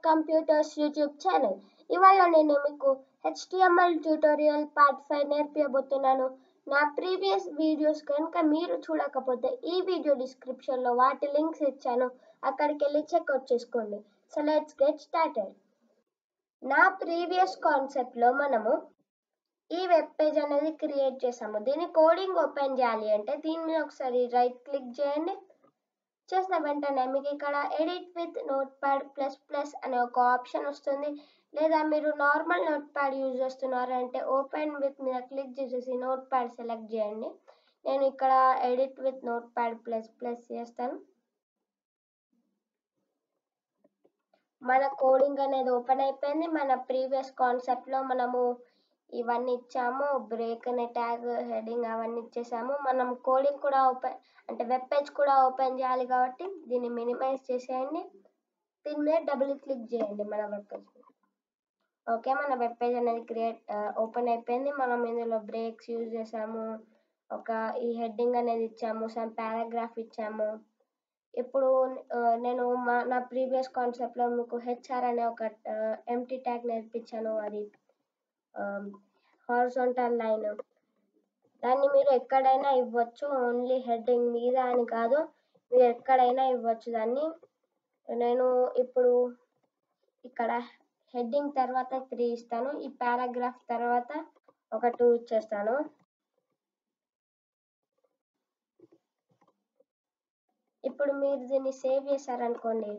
Computers YouTube channel. ఇవాళ నేను మీకు HTML ట్యూటోరియల్ పార్ట్ 5 నేర్పించబోతున్నాను. నా ప్రీవియస్ వీడియోస్ కనుక మీరు చూడకపోతే ఈ వీడియో డిస్క్రిప్షన్లో వాటి లింక్స్ ఇచ్చాను, అక్కడికి వెళ్ళి చెక్అవుట్ చేసుకోండి. So let's get started. నా ప్రీవియస్ కాన్సెప్ట్లో మనము ఈ వెబ్ పేజ్ అనేది క్రియేట్ చేసాము. దీని కోడింగ్ ఓపెన్ చేయాలి అంటే దీని మీద ఒకసారి రైట్ క్లిక్ చేయండి. చేసిన వెంటనే మీకు ఇక్కడ edit with note pad plus plus అనే ఒక ఆప్షన్ వస్తుంది. లేదా మీరు నార్మల్ నోట్ ప్యాడ్ యూజ్ చేస్తున్నారంటే ఓపెన్ విత్ మీద క్లిక్ చేసేసి నోట్ ప్యాడ్ సెలెక్ట్ చేయండి. నేను ఇక్కడ edit with note pad plus plus చేస్తాను. మన కోడింగ్ అనేది ఓపెన్ అయిపోయింది. మన ప్రీవియస్ కాన్సెప్ట్లో మనము ఇవన్నీ ఇచ్చాము, బ్రేక్ అనే ట్యాగ్, హెడింగ్ అవన్నీ ఇచ్చేసాము. మనం కోడింగ్ కూడా ఓపెన్ అంటే వెబ్ పేజ్ కూడా ఓపెన్ చేయాలి కాబట్టి దీన్ని మినిమైజ్ చేసేయండి. దీని మీద డబుల్ క్లిక్ చేయండి మన వెబ్ పేజ్. ఓకే, మన వెబ్ పేజ్ అనేది ఓపెన్ అయిపోయింది. మనం ఇందులో బ్రేక్స్ యూజ్ చేసాము, ఈ హెడ్డింగ్ అనేది ఇచ్చాము, సమ్ పారాగ్రాఫ్ ఇచ్చాము. ఇప్పుడు నేను నా ప్రీవియస్ కాన్సెప్ట్లో మీకు హెచ్ఆర్ అనే ఒక ఎంటీ ట్యాగ్ నేర్పించాను. అది హారిజాంటల్ లైన్. దాన్ని మీరు ఎక్కడైనా ఇవ్వచ్చు, ఓన్లీ హెడ్డింగ్ మీద అని కాదు, మీరు ఎక్కడైనా ఇవ్వచ్చు దాన్ని. నేను ఇప్పుడు ఇక్కడ హెడ్డింగ్ తర్వాత 3 ఇస్తాను, ఈ పారాగ్రాఫ్ తర్వాత ఒక 2 ఇచ్చేస్తాను. ఇప్పుడు మీరు దీన్ని సేవ్ చేశారనుకోండి,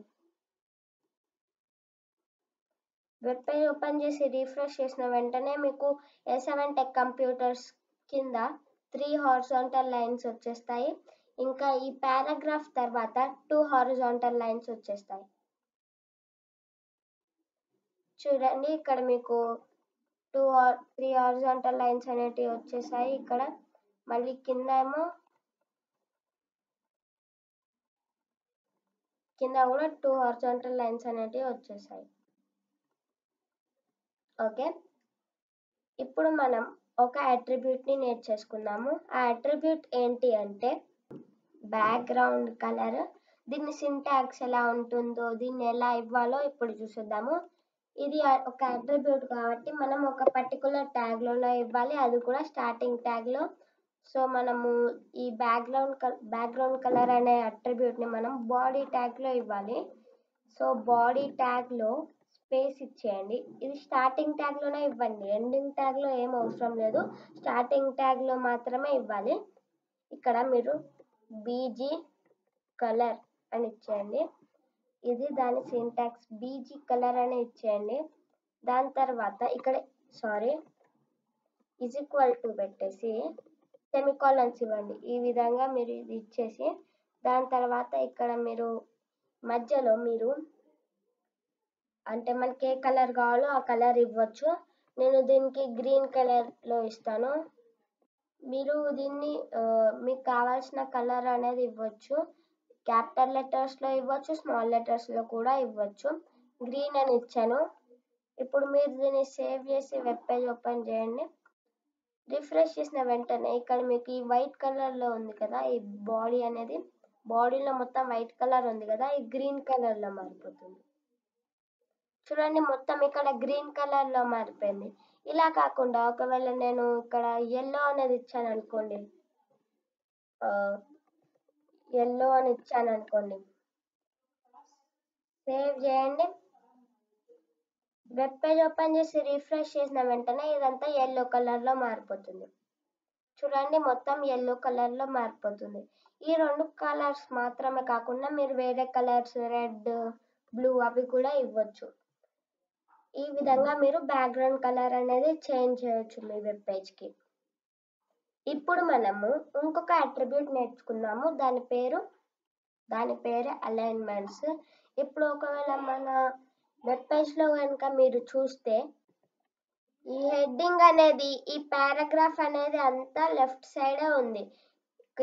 వెబ్ పేజ్ ఓపెన్ చేసి రీఫ్రెష్ చేసిన వెంటనే మీకు A7 టెక్ కంప్యూటర్స్ కింద 3 హారిజాంటల్ లైన్స్ వచ్చేస్తాయి. ఇంకా ఈ పారాగ్రాఫ్ తర్వాత 2 హారిజాంటల్ లైన్స్ వచ్చేస్తాయి. చూడండి, ఇక్కడ మీకు 3 హారిజాంటల్ లైన్స్ అనేటివి వచ్చేసాయి. ఇక్కడ మళ్ళీ కింద కూడా 2 హారిజాంటల్ లైన్స్ అనేటివి వచ్చేసాయి. ఓకే, ఇప్పుడు మనం ఒక అట్రిబ్యూట్ని నేర్చేసుకుందాము. ఆ అట్రిబ్యూట్ ఏంటి అంటే బ్యాక్గ్రౌండ్ కలర్. దీన్ని సింటాక్స్ ఎలా ఉంటుందో, దీన్ని ఎలా ఇవ్వాలో ఇప్పుడు చూసేద్దాము. ఇది ఒక అట్రిబ్యూట్ కాబట్టి మనం ఒక పర్టికులర్ ట్యాగ్లోనే ఇవ్వాలి, అది కూడా స్టార్టింగ్ ట్యాగ్లో. సో మనము ఈ బ్యాక్గ్రౌండ్ కలర్ అనే అట్రిబ్యూట్ని మనం బాడీ ట్యాగ్లో ఇవ్వాలి. సో బాడీ ట్యాగ్లో స్పేస్ ఇచ్చేయండి. ఇది స్టార్టింగ్ ట్యాగ్లోనే ఇవ్వండి, ఎండింగ్ ట్యాగ్లో ఏం అవసరం లేదు, స్టార్టింగ్ ట్యాగ్లో మాత్రమే ఇవ్వాలి. ఇక్కడ మీరు బీజీ కలర్ అని ఇచ్చేయండి. ఇది దాని సింటాక్స్, బీజీ కలర్ అని ఇచ్చేయండి. దాని తర్వాత ఇక్కడ ఈజ్ ఈక్వల్ టు పెట్టేసి సెమికాలన్స్ ఇవ్వండి. ఈ విధంగా మీరు ఇది ఇచ్చేసి దాని తర్వాత ఇక్కడ మీరు మధ్యలో మీరు అంటే మనకి ఏ కలర్ కావాలో ఆ కలర్ ఇవ్వచ్చు. నేను దీనికి గ్రీన్ కలర్లో ఇస్తాను. మీరు దీన్ని మీకు కావాల్సిన కలర్ అనేది ఇవ్వచ్చు. క్యాపిటల్ లెటర్స్లో ఇవ్వచ్చు, స్మాల్ లెటర్స్లో కూడా ఇవ్వచ్చు. గ్రీన్ అని ఇచ్చాను. ఇప్పుడు మీరు దీన్ని సేవ్ చేసి వెబ్ పేజ్ ఓపెన్ చేయండి. రిఫ్రెష్ చేసిన వెంటనే ఇక్కడ మీకు ఈ వైట్ కలర్లో ఉంది కదా, ఈ బాడీ అనేది, బాడీలో మొత్తం వైట్ కలర్ ఉంది కదా, ఈ గ్రీన్ కలర్లో మారిపోతుంది. చూడండి, మొత్తం ఇక్కడ గ్రీన్ కలర్లో మారిపోయింది. ఇలా కాకుండా ఒకవేళ నేను ఇక్కడ ఎల్లో అనేది ఇచ్చాను అనుకోండి, సేవ్ చేయండి. వెబ్ పేజ్ ఓపెన్ చేసి రిఫ్రెష్ చేసిన వెంటనే ఇదంతా ఎల్లో కలర్లో మారిపోతుంది. చూడండి, మొత్తం ఎల్లో కలర్లో మారిపోతుంది. ఈ 2 కలర్స్ మాత్రమే కాకుండా మీరు వేరే కలర్స్, రెడ్, బ్లూ అవి కూడా ఇవ్వచ్చు. ఈ విధంగా మీరు బ్యాక్గ్రౌండ్ కలర్ అనేది చేంజ్ చేయొచ్చు మీ వెబ్ పేజ్కి. ఇప్పుడు మనము ఇంకొక అట్రిబ్యూట్ నేర్చుకున్నాము, దాని పేరే అలైన్మెంట్స్. ఇప్పుడు ఒకవేళ మన వెబ్ పేజ్లో కనుక మీరు చూస్తే ఈ హెడ్డింగ్ అనేది, ఈ పారాగ్రాఫ్ అనేది అంతా లెఫ్ట్ సైడే ఉంది.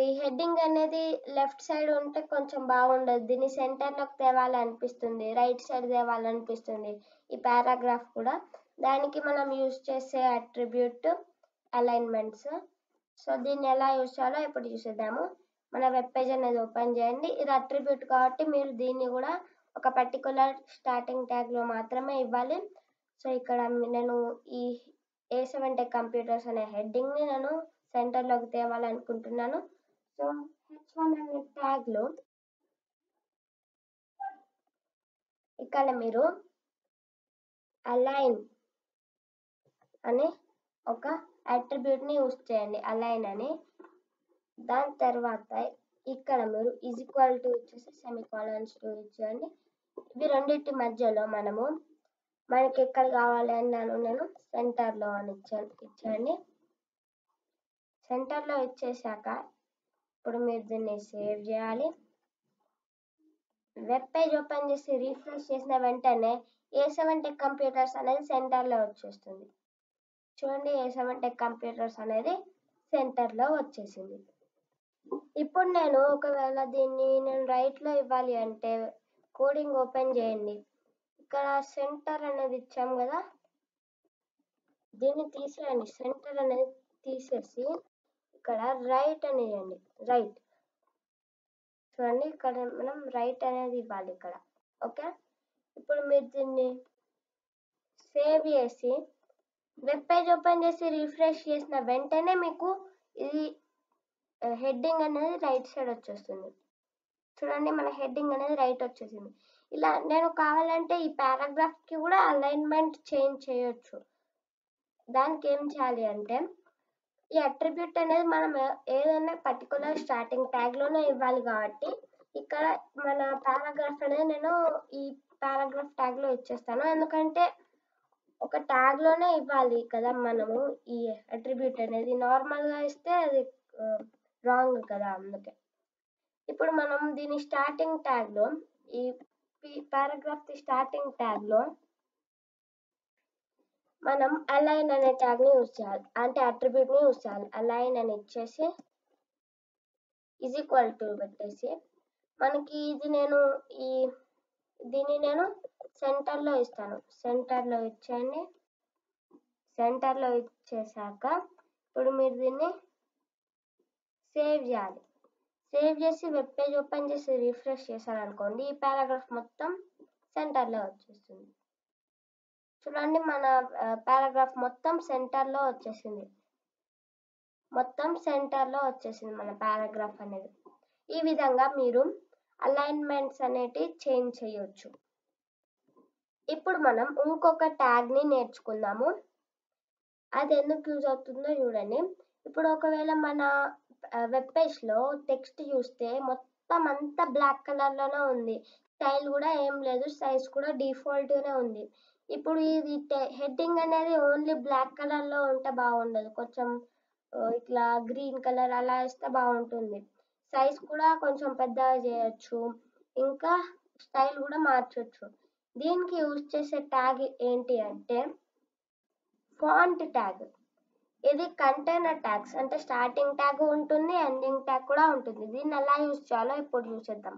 ఈ హెడ్డింగ్ అనేది లెఫ్ట్ సైడ్ ఉంటే కొంచెం బాగుండదు, దీన్ని సెంటర్లోకి తేవాలనిపిస్తుంది, రైట్ సైడ్ తేవాలనిపిస్తుంది ఈ పారాగ్రాఫ్ కూడా. దానికి మనం యూజ్ చేసే అట్రిబ్యూట్ అలైన్మెంట్స్. సో దీన్ని ఎలా యూజ్ చేయాలో ఇప్పుడు చూసేద్దాము. మన వెబ్ పేజ్ అనేది ఓపెన్ చేయండి. ఇది అట్రిబ్యూట్ కాబట్టి మీరు దీన్ని కూడా ఒక పర్టికులర్ స్టార్టింగ్ ట్యాగ్లో మాత్రమే ఇవ్వాలి. సో ఇక్కడ నేను ఈ A7 టెక్ కంప్యూటర్స్ అనే హెడ్డింగ్ని నేను సెంటర్లోకి తేవాలనుకుంటున్నాను. సో H1 అనే ట్యాగ్లో ఇక్కడ మీరు అలైన్ అనే ఒక అట్రిబ్యూట్ని యూస్ చేయండి, అలైన్ అని. దాని తర్వాత ఇక్కడ మీరు ఈక్వల్ టు ఇచ్చేసి సెమీకోలన్స్ టు ఇచ్చేయండి. ఇవి రెండింటి మధ్యలో మనకి ఎక్కడ కావాలి అన్నాను నేను సెంటర్లో అని ఇచ్చేయండి. సెంటర్లో ఇచ్చేసాక ఇప్పుడు మీరు దీన్ని సేవ్ చేయాలి. వెబ్ పేజ్ ఓపెన్ చేసి రీఫ్రెష్ చేసిన వెంటనే A7 టెక్ కంప్యూటర్స్ అనేది సెంటర్లో వచ్చేస్తుంది. చూడండి, A7 టెక్ కంప్యూటర్స్ అనేది సెంటర్లో వచ్చేసింది. ఇప్పుడు నేను ఒకవేళ దీన్ని నేను రైట్లో ఇవ్వాలి అంటే కోడింగ్ ఓపెన్ చేయండి. ఇక్కడ సెంటర్ అనేది ఇచ్చాం కదా, దీన్ని తీసేయండి. సెంటర్ అనేది తీసేసి ఇక్కడ రైట్ అని ఇవ్వండి. రైట్ చూడండి, ఇక్కడ మనం రైట్ అనేది ఇవ్వాలి ఇక్కడ. ఓకే, ఇప్పుడు మీరు దీన్ని సేవ్ చేసి వెబ్ పేజ్ ఓపెన్ చేసి రిఫ్రెష్ చేసిన వెంటనే మీకు ఇది హెడ్డింగ్ అనేది రైట్ సైడ్ వచ్చేస్తుంది. చూడండి, మన హెడ్డింగ్ అనేది రైట్ వచ్చేసింది. ఇలా నేను కావాలంటే ఈ పారాగ్రాఫ్కి కూడా అలైన్మెంట్ చేంజ్ చేయొచ్చు. దానికి ఏం చేయాలి అంటే ఈ అట్రిబ్యూట్ అనేది మనం ఏదైనా పర్టికులర్ స్టార్టింగ్ ట్యాగ్లోనే ఇవ్వాలి కాబట్టి ఇక్కడ మన పారాగ్రాఫ్ అనేది నేను ఈ పారాగ్రాఫ్ ట్యాగ్లో ఇచ్చేస్తాను. ఎందుకంటే ఒక ట్యాగ్లోనే ఇవ్వాలి కదా మనము ఈ అట్రిబ్యూట్ అనేది. నార్మల్గా ఇస్తే అది రాంగ్ కదా, అందుకే. ఇప్పుడు మనం దీని స్టార్టింగ్ ట్యాగ్లో ఈ పారాగ్రాఫ్ స్టార్టింగ్ ట్యాగ్లో మనం అలైన్ అనే ట్యాగ్ని యూజ్ చేయాలి, అంటే అట్రిబ్యూట్ని యూజ్ చేయాలి. అలైన్ అని ఇచ్చేసి ఈజ్ ఈక్వల్ టు పెట్టేసి మనకి దీన్ని నేను సెంటర్లో ఇస్తాను. సెంటర్లో ఇచ్చేయండి. సెంటర్లో ఇచ్చేసాక ఇప్పుడు మీరు దీన్ని సేవ్ చేయాలి. సేవ్ చేసి వెబ్ పేజ్ ఓపెన్ చేసి రిఫ్రెష్ చేశారనుకోండి, ఈ పారాగ్రాఫ్ మొత్తం సెంటర్లో వచ్చేస్తుంది. చూడండి, మన పారాగ్రాఫ్ మొత్తం సెంటర్లో వచ్చేసింది. మన పారాగ్రాఫ్ అనేది. ఈ విధంగా మీరు అలైన్మెంట్స్ అనేటివి చేంజ్ చేయొచ్చు. ఇప్పుడు మనం ఇంకొక ట్యాగ్ని నేర్చుకుందాము. అది ఎందుకు యూజ్ అవుతుందో చూడండి. ఇప్పుడు ఒకవేళ మన వెబ్ పేజ్లో టెక్స్ట్ చూస్తే మొత్తం అంతా బ్లాక్ కలర్లోనే ఉంది. స్టైల్ కూడా ఏం లేదు, సైజ్ కూడా డిఫాల్ట్గానే ఉంది. ఇప్పుడు ఇది హెడ్డింగ్ అనేది ఓన్లీ బ్లాక్ కలర్లో ఉంటే బాగుండదు. కొంచెం ఇట్లా గ్రీన్ కలర్ అలా ఇస్తే బాగుంటుంది. సైజ్ కూడా కొంచెం పెద్దగా చేయొచ్చు, ఇంకా స్టైల్ కూడా మార్చొచ్చు. దీనికి యూజ్ చేసే ట్యాగ్ ఏంటి అంటే ఫాంట్ ట్యాగ్. ఇది కంటైనర్ ట్యాగ్స్, అంటే స్టార్టింగ్ ట్యాగ్ ఉంటుంది, ఎండింగ్ ట్యాగ్ కూడా ఉంటుంది. దీన్ని ఎలా యూజ్ చేయాలో ఇప్పుడు చూసేద్దాం.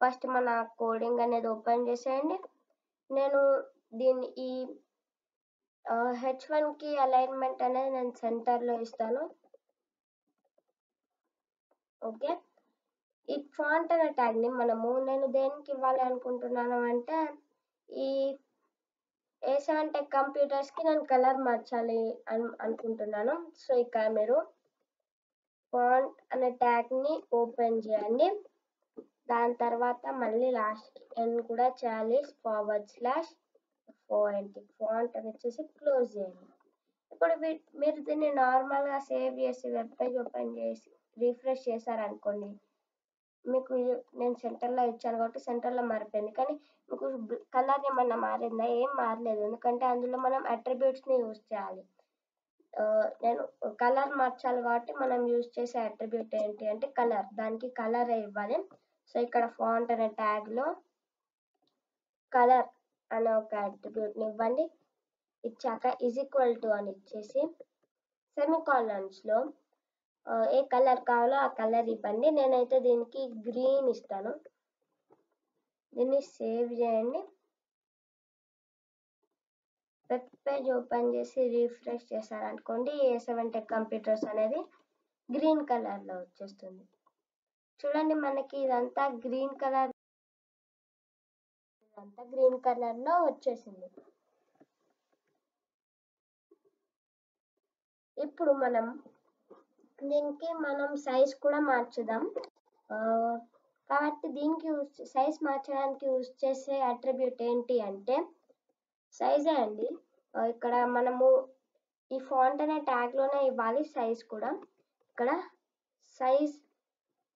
ఫస్ట్ మన కోడింగ్ అనేది ఓపెన్ చేసేయండి. నేను దీన్ని ఈ H1కి అలైన్మెంట్ అనేది నేను సెంటర్లో ఇస్తాను. ఓకే, ఈ ఫాంట్ అనే ట్యాగ్ని నేను దేనికి ఇవ్వాలి అనుకుంటున్నాను అంటే ఈ A7 టెక్ కంప్యూటర్స్కి నేను కలర్ మార్చాలి అనుకుంటున్నాను. సో ఇక్కడ మీరు ఫాంట్ అనే ట్యాగ్ని ఓపెన్ చేయండి. దాని తర్వాత మళ్ళీ లాస్ట్ ఎన్ కూడా చేయాలి, ఫాంట్ అని వచ్చేసి క్లోజ్ చేయండి. ఇప్పుడు మీరు దీన్ని నార్మల్గా సేవ్ చేసి వెబ్ పేజ్ ఓపెన్ చేసి రిఫ్రెష్ చేశారనుకోండి, మీకు నేను సెంటర్లో ఇచ్చాను కాబట్టి సెంటర్లో మారిపోయింది. కానీ మీకు కలర్ ఏమన్నా మారిందా? ఏం మారలేదు, ఎందుకంటే అందులో మనం అట్రిబ్యూట్స్ని యూజ్ చేయాలి. నేను కలర్ మార్చాలి కాబట్టి మనం యూజ్ చేసే అట్రిబ్యూట్ ఏంటి అంటే కలర్. దానికి కలర్ ఇవ్వాలి. సో ఇక్కడ ఫాంట్ అనే ట్యాగ్లో కలర్ అనే ఒక అట్రిబ్యూట్ని ఇవ్వండి. ఇచ్చాక ఈజ్ ఈక్వల్ టు అని ఇచ్చేసి సెమీకోలన్స్లో ఏ కలర్ కావాలో ఆ కలర్ ఇవ్వండి. నేనైతే దీనికి గ్రీన్ ఇస్తాను. దీన్ని సేవ్ చేయండి. వెబ్ పేజ్ ఓపెన్ చేసి రిఫ్రెష్ చేశారనుకోండి, A7 టెక్ కంప్యూటర్స్ అనేది గ్రీన్ కలర్లో వచ్చేస్తుంది. చూడండి, మనకి ఇదంతా గ్రీన్ కలర్ అంతా గ్రీన్ కలర్లో వచ్చేసింది. ఇప్పుడు దీనికి మనం సైజ్ కూడా మార్చుదాం. కాబట్టి దీనికి సైజ్ మార్చడానికి యూజ్ చేసే అట్రిబ్యూట్ ఏంటి అంటే సైజే అండి. ఇక్కడ మనము ఈ ఫాంట్ అనే ట్యాగ్లోనే ఇవ్వాలి సైజ్ కూడా. ఇక్కడ సైజ్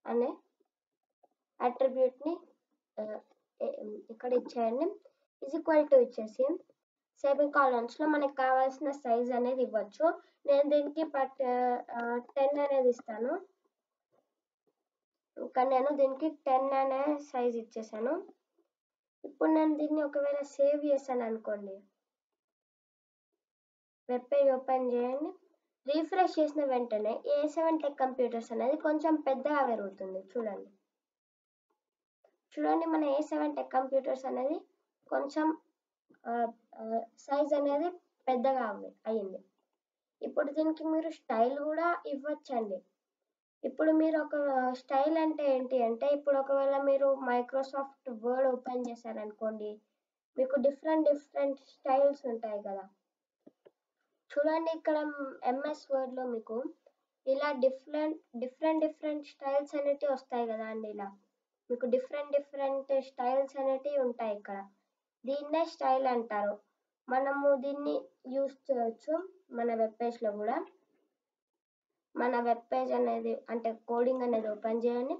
అనే అట్రిబ్యూట్ని ఇక్కడ ఇచ్చేయండి. = ఇచ్చేసి సెమీకాలన్స్లో మనకు కావాల్సిన సైజ్ అనేది ఇవ్వచ్చు. నేను దీనికి 10 అనేది ఇస్తాను. ఇక్కడ నేను దీనికి 10 అనే సైజ్ ఇచ్చేసాను. ఇప్పుడు నేను దీన్ని ఒకవేళ సేవ్ చేశాను అనుకోండి, వెబ్ పేజ్ ఓపెన్ చేయండి. రీఫ్రెష్ చేసిన వెంటనే A7 Tech Computers అనేది కొంచెం పెద్దగా పెరుగుతుంది. చూడండి మన A7 Tech Computers అనేది కొంచెం సైజ్ అనేది పెద్దగా అయింది. ఇప్పుడు దీనికి మీరు స్టైల్ కూడా ఇవ్వచ్చండి. ఇప్పుడు మీరు ఒక స్టైల్ అంటే ఏంటి అంటే, ఇప్పుడు ఒకవేళ మీరు మైక్రోసాఫ్ట్ వర్డ్ ఓపెన్ చేశారనుకోండి, మీకు డిఫరెంట్ స్టైల్స్ ఉంటాయి కదా. చూడండి ఇక్కడ ఎంఎస్ వర్డ్లో మీకు ఇలా డిఫరెంట్ స్టైల్స్ అనేటివి వస్తాయి కదా అండి. ఇలా మీకు డిఫరెంట్ స్టైల్స్ అనేటివి ఉంటాయి ఇక్కడ. దీన్నే స్టైల్ అంటారు. మనము దీన్ని యూస్ చేయొచ్చు మన వెబ్ పేజ్లో కూడా. మన వెబ్ పేజ్ అనేది అంటే కోడింగ్ అనేది ఓపెన్ చేయండి.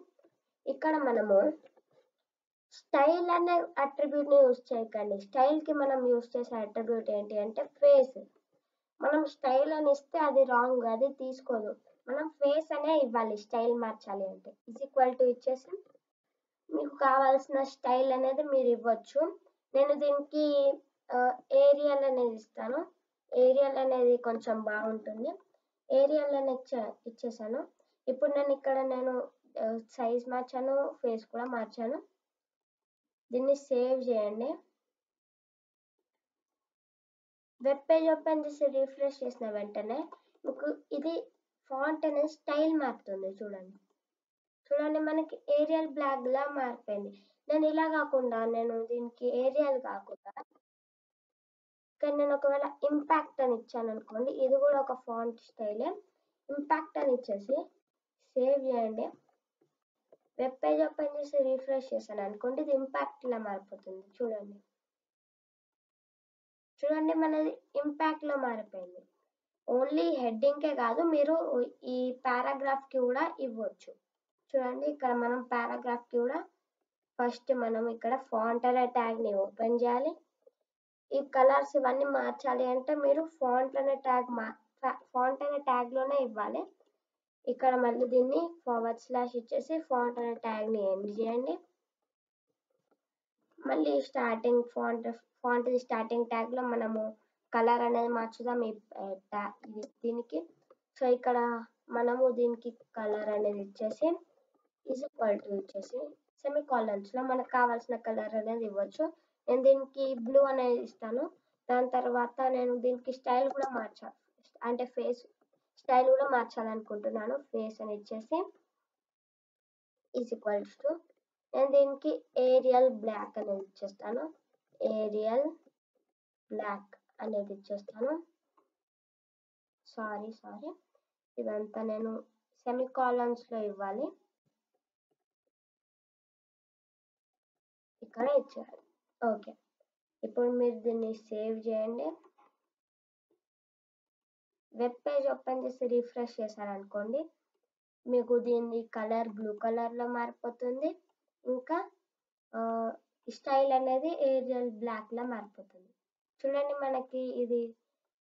ఇక్కడ మనము స్టైల్ అనే అట్రిబ్యూట్ని యూస్ చేయకండి. స్టైల్కి మనం యూస్ చేసే అట్రిబ్యూట్ ఏంటి అంటే ఫేస్. మనం స్టైల్ అని ఇస్తే అది రాంగ్, అది తీసుకోదు. మనం ఫేస్ అనే ఇవ్వాలి స్టైల్ మార్చాలి అంటే. = ఇచ్చేసి మీకు కావాల్సిన స్టైల్ అనేది మీరు ఇవ్వచ్చు. నేను దీనికి ఏరియల్ అనేది ఇస్తాను. ఏరియల్ అనేది కొంచెం బాగుంటుంది. ఏరియల్ అని ఇచ్చేసాను. ఇప్పుడు నేను సైజ్ మార్చాను, ఫేస్ కూడా మార్చాను. దీన్ని సేవ్ చేయండి. వెబ్ పేజ్ ఓపెన్ చేసి రిఫ్రెష్ చేసిన వెంటనే మీకు ఇది ఫాంట్ అనేది స్టైల్ మారుతుంది. చూడండి మనకి ఏరియల్ బ్లాక్ లా మారిపోయింది. నేను ఇలా కాకుండా దీనికి ఏరియల్ కాకుండా ఇక్కడ నేను ఒకవేళ ఇంపాక్ట్ అని ఇచ్చాను అనుకోండి, ఇది కూడా ఒక ఫాంట్ స్టైలే. ఇంపాక్ట్ అని ఇచ్చేసి సేవ్ చేయండి. వెబ్ పేజ్ ఓపెన్ చేసి రిఫ్రెష్ చేశాను అనుకోండి, ఇది ఇంపాక్ట్ ఇలా మారిపోతుంది. చూడండి మనది ఇంపాక్ట్ లో మారిపోయింది. ఓన్లీ హెడ్డింగ్కే కాదు, మీరు ఈ పారాగ్రాఫ్కి కూడా ఇవ్వచ్చు. చూడండి ఇక్కడ మనం పారాగ్రాఫ్కి కూడా ఫస్ట్ మనం ఇక్కడ ఫాంట్ అనే ట్యాగ్ని ఓపెన్ చేయాలి. ఈ కలర్స్ ఇవన్నీ మార్చాలి అంటే మీరు ఫాంట్ అనే ట్యాగ్లోనే ఇవ్వాలి. ఇక్కడ మళ్ళీ దీన్ని / ఇచ్చేసి ఫాంట్ అనే ట్యాగ్ని ఎండ్ చేయండి. మళ్ళీ స్టార్టింగ్ ట్యాగ్లో మనము కలర్ అనేది మార్చుదాం దీనికి. సో ఇక్కడ మనము దీనికి కలర్ అనేది ఇచ్చేసి = ఇచ్చేసి సెమీకాలన్స్లో మనకు కావాల్సిన కలర్ అనేది ఇవ్వచ్చు. నేను దీనికి బ్లూ అనేది ఇస్తాను. దాని తర్వాత నేను దీనికి స్టైల్ కూడా అంటే ఫేస్ స్టైల్ కూడా మార్చాలనుకుంటున్నాను. ఫేస్ అని ఇచ్చేసి = నేను దీనికి ఏరియల్ బ్లాక్ అనేది ఇచ్చేస్తాను. ఏరియల్ బ్లాక్ అనేది ఇచ్చేస్తాను. సారీ ఇదంతా నేను సెమీకాలన్స్లో ఇవ్వాలి. ఇక్కడ ఇచ్చారు. ఓకే, ఇప్పుడు మీరు దీన్ని సేవ్ చేయండి. వెబ్ పేజ్ ఓపెన్ చేసి రిఫ్రెష్ చేశారనుకోండి, మీకు దీని కలర్ బ్లూ కలర్లో మారిపోతుంది. ఇంకా స్టైల్ అనేది ఏరియల్ బ్లాక్లో మారిపోతుంది. చూడండి మనకి ఇది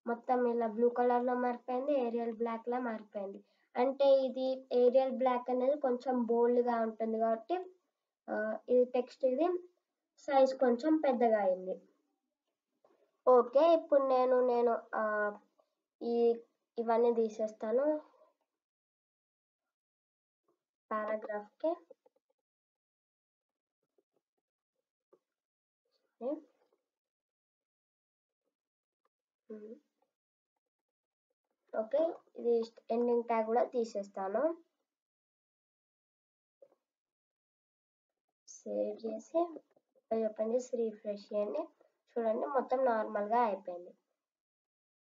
మొత్తం ఇలా బ్లూ కలర్లో మారిపోయింది, ఏరియల్ బ్లాక్లో మారిపోయింది. అంటే ఇది ఏరియల్ బ్లాక్ అనేది కొంచెం బోల్డ్గా ఉంటుంది కాబట్టి ఇది టెక్స్ట్ ఇది సైజ్ కొంచెం పెద్దగా అయింది. ఓకే, ఇప్పుడు నేను ఇవన్నీ తీసేస్తాను పారాగ్రాఫ్కి. ఓకే, ఇది ఎండింగ్ ట్యాగ్ కూడా తీసేస్తాను. సేవ్ చేసి పేజ్ ఓపెన్ చేసి రిఫ్రెష్ చేయండి. చూడండి మొత్తం నార్మల్గా అయిపోయింది.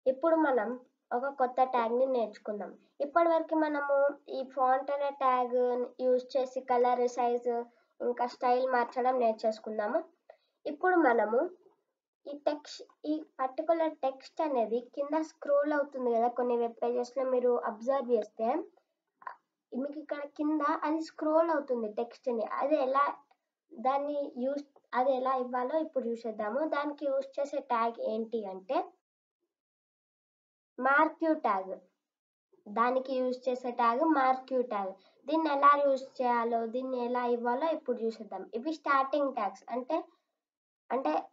ఇప్పుడు మనం ఒక కొత్త ట్యాగ్ని నేర్చుకుందాం. ఇప్పటివరకు మనము ఈ ఫాంట్ అనే ట్యాగ్ యూజ్ చేసి కలర్, సైజు ఇంకా స్టైల్ మార్చడం నేర్చేసుకుందాము. ఇప్పుడు మనము ఈ పర్టికులర్ టెక్స్ట్ అనేది కింద స్క్రోల్ అవుతుంది కదా, కొన్ని వెబ్ పేజెస్లో మీరు అబ్జర్వ్ చేస్తే మీకు ఇక్కడ కింద అది స్క్రోల్ అవుతుంది టెక్స్ట్ని. అది ఎలా ఇవ్వాలో ఇప్పుడు చూసేద్దాము. దానికి యూజ్ చేసే ట్యాగ్ ఏంటి అంటే మార్క్యూ ట్యాగ్. దానికి యూజ్ చేసే ట్యాగ్ మార్క్యూ ట్యాగ్. దీన్ని ఎలా యూజ్ చేయాలో, దీన్ని ఎలా ఇవ్వాలో ఇప్పుడు చూసేద్దాం. ఇవి స్టార్టింగ్ ట్యాగ్స్ అంటే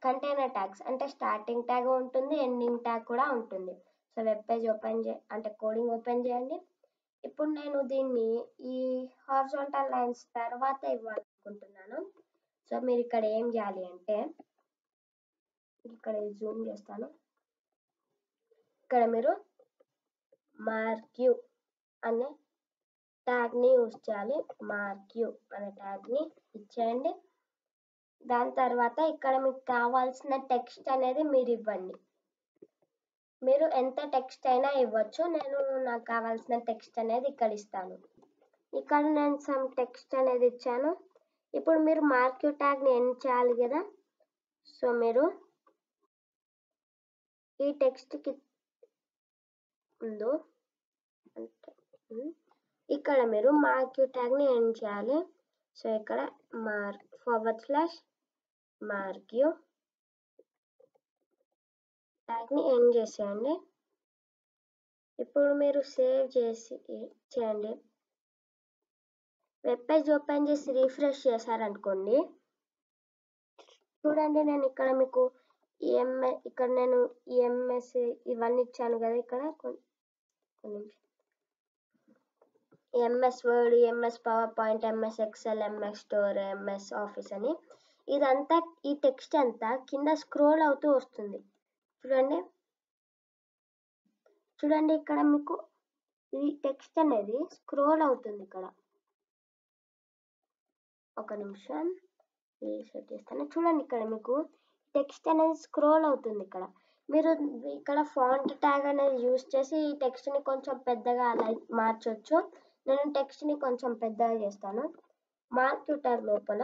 కంటైనర్ ట్యాగ్స్. అంటే స్టార్టింగ్ ట్యాగ్ ఉంటుంది, ఎండింగ్ ట్యాగ్ కూడా ఉంటుంది. So web page coding open చేయండి. ఇప్పుడు నేను దీన్ని ఈ హారిజాంటల్ లైన్స్ తర్వాత ఇవ్వాలనుకుంటున్నాను. సో మీరు ఇక్కడ ఏం చేయాలి అంటే, ఇక్కడ జూమ్ చేస్తాను. ఇక్కడ మీరు మార్క్యూ అనే ట్యాగ్ని యూజ్ చేయాలి. మార్క్యూ అనే ట్యాగ్ని ఇచ్చేయండి. దాని తర్వాత ఇక్కడ మీకు కావాల్సిన టెక్స్ట్ అనేది మీరు ఇవ్వండి. మీరు ఎంత టెక్స్ట్ అయినా ఇవ్వచ్చు. నాకు కావాల్సిన టెక్స్ట్ అనేది ఇక్కడ ఇస్తాను. ఇక్కడ నేను సమ్ టెక్స్ట్ అనేది ఇచ్చాను. ఇప్పుడు మీరు మార్క్యూ ట్యాగ్ని ఎండ్ చేయాలి కదా. సో మీరు ఈ టెక్స్ట్కి ముందు ఇక్కడ మీరు మార్క్యూ ట్యాగ్ని ఎండ్ చేయాలి. సో ఇక్కడ /మార్క్యూ ట్యాగ్ని ఎండ్ చేసేయండి. ఇప్పుడు మీరు సేవ్ చేయండి. వెబ్ పేజ్ ఓపెన్ చేసి రిఫ్రెష్ చేశారనుకోండి, చూడండి నేను ఇక్కడ మీకు ఎంఎస్ ఇవన్నీ ఇచ్చాను కదా. ఇక్కడ MS word, MS power point, MS Excel, MS store, MS office అని ఇదంతా ఈ టెక్స్ట్ అంతా కింద స్క్రోల్ అవుతూ వస్తుంది. చూడండి ఇక్కడ మీకు ఈ టెక్స్ట్ అనేది స్క్రోల్ అవుతుంది. ఇక్కడ ఒక నిమిషం రీసెట్ చేస్తాను. చూడండి ఇక్కడ మీకు టెక్స్ట్ అనేది స్క్రోల్ అవుతుంది. మీరు ఇక్కడ ఫాంట్ ట్యాగ్ అనేది యూజ్ చేసి ఈ టెక్స్ట్ని కొంచెం పెద్దగా అలా మార్చొచ్చు. నేను టెక్స్ట్ని కొంచెం పెద్దగా చేస్తాను. మార్క్యూ ట్యాగ్ లోపల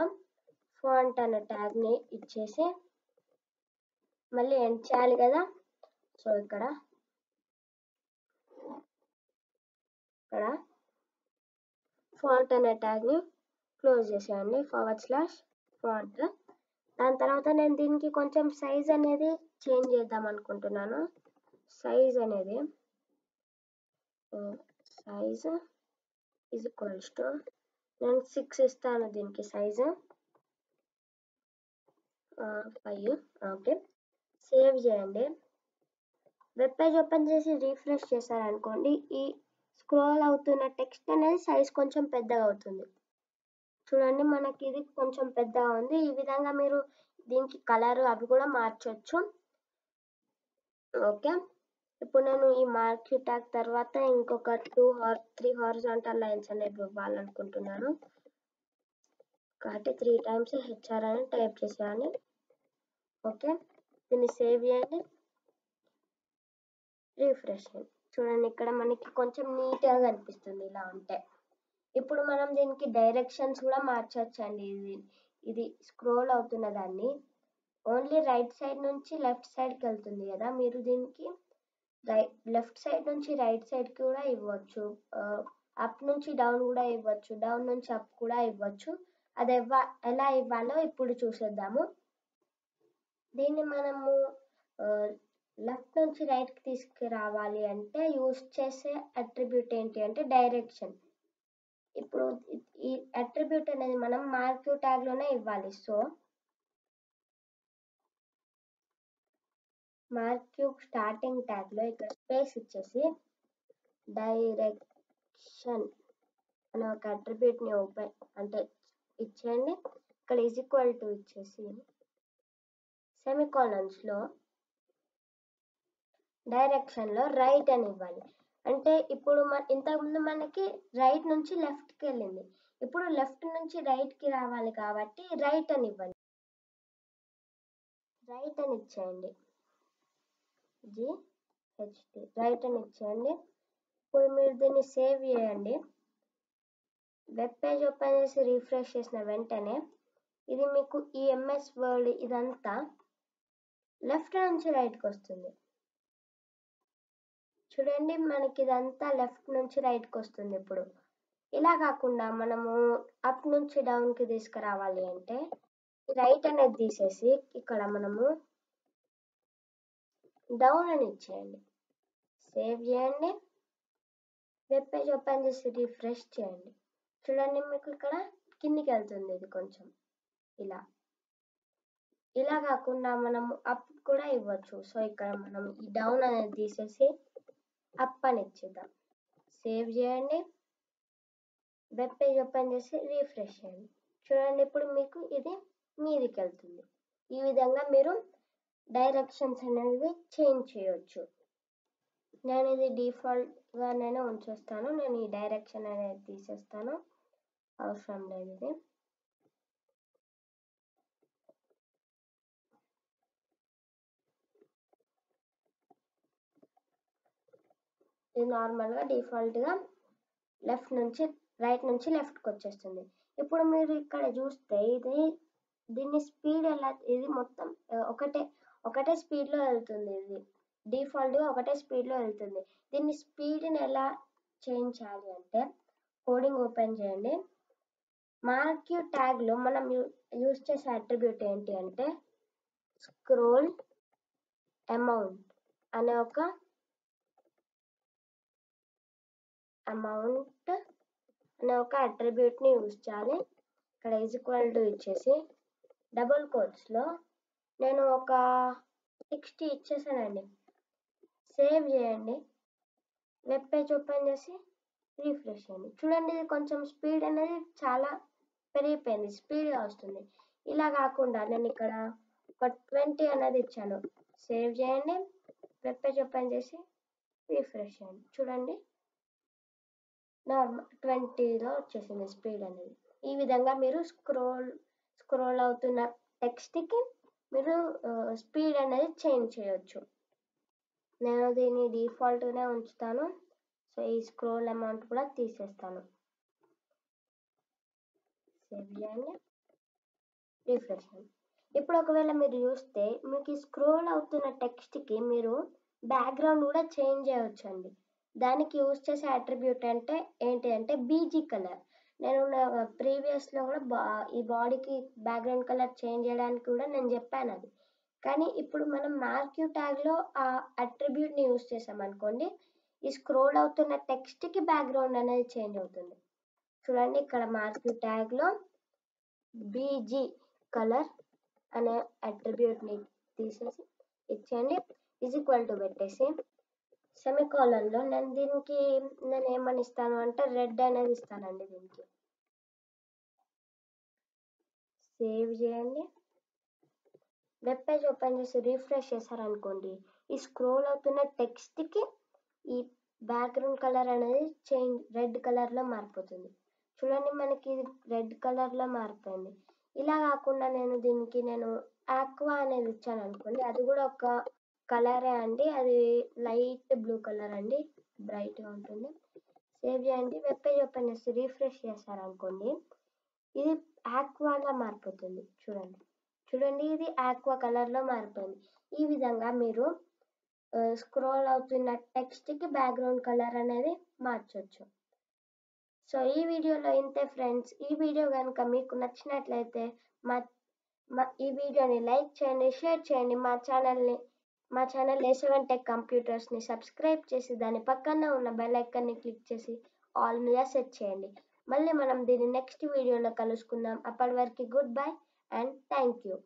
ఫాంట్ అనే ట్యాగ్ని ఇచ్చేసి మళ్ళీ ఎండ్ చేయాలి కదా. సో ఇక్కడ ఫాంట్ అనే ట్యాగ్ని క్లోజ్ చేసేయండి. /ఫాంట్. దాని తర్వాత నేను దీనికి కొంచెం సైజ్ అనేది చేంజ్ చేద్దాం అనుకుంటున్నాను. సైజ్ నేను 6 ఇస్తాను. దీనికి సైజు 5. ఓకే, సేవ్ చేయండి. వెబ్ పేజ్ ఓపెన్ చేసి రిఫ్రెష్ చేశారనుకోండి, ఈ స్క్రోల్ అవుతున్న టెక్స్ట్ అనేది సైజ్ కొంచెం పెద్దగా అవుతుంది. చూడండి మనకి ఇది కొంచెం పెద్దగా ఉంది. ఈ విధంగా మీరు దీనికి కలర్ అవి కూడా మార్చొచ్చు. ఓకే, ఇప్పుడు నేను ఈ మార్క్యూ ట్యాగ్ తర్వాత ఇంకొక 2 or 3 హారిజాంటల్ లైన్స్ అనేవి ఇవ్వాలనుకుంటున్నాను. కాబట్టి 3 times HR అని టైప్ చేసేయాలి. ఓకే, దీన్ని సేవ్ చేయండి, రిఫ్రెష్ చేయండి. చూడండి ఇక్కడ మనకి కొంచెం నీట్గా కనిపిస్తుంది ఇలా ఉంటే. ఇప్పుడు మనం దీనికి డైరెక్షన్స్ కూడా మార్చొచ్చండి. ఇది స్క్రోల్ అవుతున్న దాన్ని ఓన్లీ రైట్ సైడ్ నుంచి లెఫ్ట్ సైడ్కి వెళ్తుంది కదా. మీరు దీనికి లెఫ్ట్ సైడ్ నుంచి రైట్ సైడ్కి కూడా ఇవ్వచ్చు. అప్ నుంచి డౌన్ కూడా ఇవ్వచ్చు. డౌన్ నుంచి అప్ కూడా ఇవ్వచ్చు. అది ఎలా ఇవ్వాలో ఇప్పుడు చూసేద్దాము. దీన్ని మనము లెఫ్ట్ నుంచి రైట్కి తీసుకురావాలి అంటే యూజ్ చేసే అట్రిబ్యూట్ ఏంటి అంటే డైరెక్షన్. ఇప్పుడు ఈ అట్రిబ్యూట్ అనేది మనం మార్క్యూ ట్యాగ్లోనే ఇవ్వాలి. సో మార్క్యూ స్టార్టింగ్ ట్యాగ్లో ఇక్కడ స్పేస్ ఇచ్చేసి డైరెక్షన్ అనే ఒక అట్రిబ్యూట్ని ఇచ్చేయండి. ఇక్కడ = ఇచ్చేసి సెమికోలన్స్లో డైరెక్షన్లో రైట్ అని ఇవ్వాలి. అంటే ఇప్పుడు ఇంతకుముందు మనకి రైట్ నుంచి లెఫ్ట్కి వెళ్ళింది, ఇప్పుడు లెఫ్ట్ నుంచి రైట్కి రావాలి కాబట్టి రైట్ అని ఇవ్వండి. రైట్ అని ఇచ్చేయండి. GHT రైట్ అని ఇచ్చేయండి. ఇప్పుడు మీరు దీన్ని సేవ్ చేయండి. వెబ్ పేజ్ ఓపెన్ చేసి రిఫ్రెష్ చేసిన వెంటనే ఇది మీకు ఈ MS వర్డ్ ఇదంతా లెఫ్ట్ నుంచి రైట్కి వస్తుంది. చూడండి, మనకి ఇదంతా లెఫ్ట్ నుంచి రైట్కి వస్తుంది. ఇప్పుడు ఇలా కాకుండా మనము అప్ నుంచి డౌన్కి తీసుకురావాలి అంటే రైట్ అనేది తీసేసి ఇక్కడ మనము డౌన్ అని ఇచ్చేయండి. సేవ్ చేయండి. వెబ్ పేజ్ ఓపెన్ చేసి రిఫ్రెష్ చేయండి. చూడండి, మీకు ఇక్కడ కిందికి వెళ్తుంది. ఇది కొంచెం ఇలా కాకుండా మనము అప్ కూడా ఇవ్వచ్చు. సో ఇక్కడ మనం ఈ డౌన్ అనేది తీసేసి అప్ అని ఇచ్చేద్దాం. సేవ్ చేయండి. వెబ్ పేజ్ ఓపెన్ చేసి రిఫ్రెష్ చేయండి. చూడండి, ఇప్పుడు మీకు ఇది మీదికి వెళ్తుంది. ఈ విధంగా మీరు డైరెక్షన్స్ అనేవి చేంజ్ చేయొచ్చు. నేను ఇది డిఫాల్ట్గా నేను ఉంచేస్తాను. నేను ఈ డైరెక్షన్ అనేది తీసేస్తాను, అవసరం లేదు ఇది. ఇది నార్మల్గా డిఫాల్ట్గా లెఫ్ట్ నుంచి రైట్ నుంచి లెఫ్ట్కి వచ్చేస్తుంది. ఇప్పుడు మీరు ఇక్కడ చూస్తే దీన్ని స్పీడ్ ఎలా, ఇది మొత్తం ఒకటే స్పీడ్లో వెళ్తుంది. ఇది డిఫాల్ట్గా ఒకటే స్పీడ్లో వెళ్తుంది. దీన్ని స్పీడ్ని ఎలా చేంజ్ చేయాలి అంటే కోడింగ్ ఓపెన్ చేయండి. మార్క్యూ ట్యాగ్లో మనం యూజ్ చేసే అట్రిబ్యూట్ ఏంటి అంటే స్క్రోల్ అమౌంట్ అనే ఒక అట్రిబ్యూట్ని యూజ్ చేయాలి. ఇక్కడ = ఇచ్చేసి డబుల్ కోట్స్లో నేను ఒక 60 ఇచ్చేసానండి. సేవ్ చేయండి. వెబ్ పేజ్ ఓపెన్ చేసి రిఫ్రెష్ చేయండి. చూడండి, ఇది కొంచెం స్పీడ్ అనేది చాలా పెరిగిపోయింది, స్పీడ్గా వస్తుంది. ఇలా కాకుండా నేను ఇక్కడ ఒక 20 అనేది ఇచ్చాను. సేవ్ చేయండి. వెబ్ పేజ్ ఓపెన్ చేసి రిఫ్రెష్ చేయండి. చూడండి, నార్మల్ 20లో వచ్చేసింది స్పీడ్ అనేది. ఈ విధంగా మీరు స్క్రోల్ అవుతున్న టెక్స్ట్కి మీరు స్పీడ్ అనేది చేంజ్ చేయొచ్చు. నేను దీన్ని డిఫాల్ట్గానే ఉంచుతాను. సో ఈ స్క్రోల్ అమౌంట్ కూడా తీసేస్తాను. సేవ్ చేయండి. రిఫ్రెష్ చేయండి. ఇప్పుడు ఒకవేళ మీరు చూస్తే మీకు ఈ స్క్రోల్ అవుతున్న టెక్స్ట్కి మీరు బ్యాక్గ్రౌండ్ కూడా చేంజ్ చేయవచ్చండి. దానికి యూజ్ చేసే అట్రిబ్యూట్ అంటే ఏంటి అంటే BG కలర్. నేను ప్రీవియస్లో కూడా ఈ బాడీకి బ్యాక్గ్రౌండ్ కలర్ చేంజ్ చేయడానికి కూడా నేను చెప్పాను అది. కానీ ఇప్పుడు మనం మార్క్యూ ట్యాగ్లో ఆ అట్రిబ్యూట్ని యూజ్ చేసామనుకోండి, ఈ స్క్రోల్ అవుతున్న టెక్స్ట్కి బ్యాక్గ్రౌండ్ అనేది చేంజ్ అవుతుంది. చూడండి, ఇక్కడ మార్క్యూ ట్యాగ్లో BG కలర్ అనే అట్రిబ్యూట్ని తీసేసి ఇచ్చేయండి. = పెట్టేసి సెమికాలన్లో నేను ఏమని ఇస్తాను అంటే రెడ్ అనేది ఇస్తానండి. దీనికి సేవ్ చేయండి. వెబ్ పేజ్ ఓపెన్ చేసి రిఫ్రెష్ చేశారనుకోండి, ఈ స్క్రోల్ అవుతున్న టెక్స్ట్కి ఈ బ్యాక్గ్రౌండ్ కలర్ అనేది రెడ్ కలర్లో మారిపోతుంది. చూడండి, మనకి రెడ్ కలర్లో మారిపోయింది. ఇలా కాకుండా దీనికి ఆక్వా అనేది ఇచ్చాను అనుకోండి, అది కూడా ఒక కలరే అండి. అది లైట్ బ్లూ కలర్ అండి, బ్రైట్గా ఉంటుంది. సేవ్ చేయండి. వెబ్ పేజ్ ఓపెన్ చేసి రిఫ్రెష్ చేశారనుకోండి, ఇది ఆక్వాగా మారిపోతుంది. చూడండి, ఇది ఆక్వా కలర్లో మారిపోయింది. ఈ విధంగా మీరు స్క్రోల్ అవుతున్న టెక్స్ట్కి బ్యాక్గ్రౌండ్ కలర్ అనేది మార్చొచ్చు. సో ఈ వీడియోలో ఇంతే ఫ్రెండ్స్. ఈ వీడియో కనుక మీకు నచ్చినట్లయితే ఈ వీడియోని లైక్ చేయండి, షేర్ చేయండి. మా ఛానల్ A7 Tech కంప్యూటర్స్ని సబ్స్క్రైబ్ చేసి దాని పక్కన ఉన్న బెల్ ఐకాన్ని క్లిక్ చేసి ఆల్ మీద సెట్ చేయండి. మళ్ళీ మనం దీన్ని నెక్స్ట్ వీడియోలో కలుసుకుందాం. అప్పటి వరకు good bye and thank you.